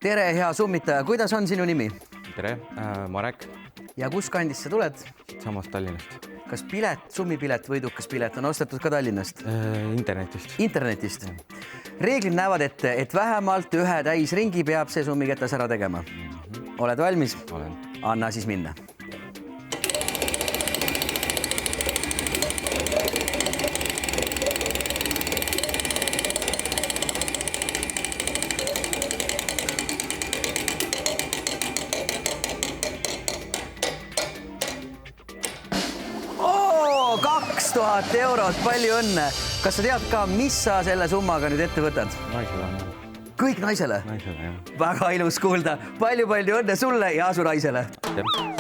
Tere, hea summitaja. Kuidas on sinu nimi? Tere, Marek. Ja kus kandist sa tuled? Samast Tallinnast. Kas pilet, summipilet, võidukas pilet on ostetud ka Tallinnast? Internetist. Internetist. Reeglid näevad ette, et vähemalt ühe täisringi peab see summiketas ära tegema. Oled valmis? Olen. Anna siis minna. Oo, 2000 eurot, palju õnne. Kas sa tead ka, mis sa selle summaga nüüd ette võtad? Naisele. Kõik naisele? Naisele, jah. Väga ilus kuulda. Palju õnne sulle ja su naisele. Aitäh.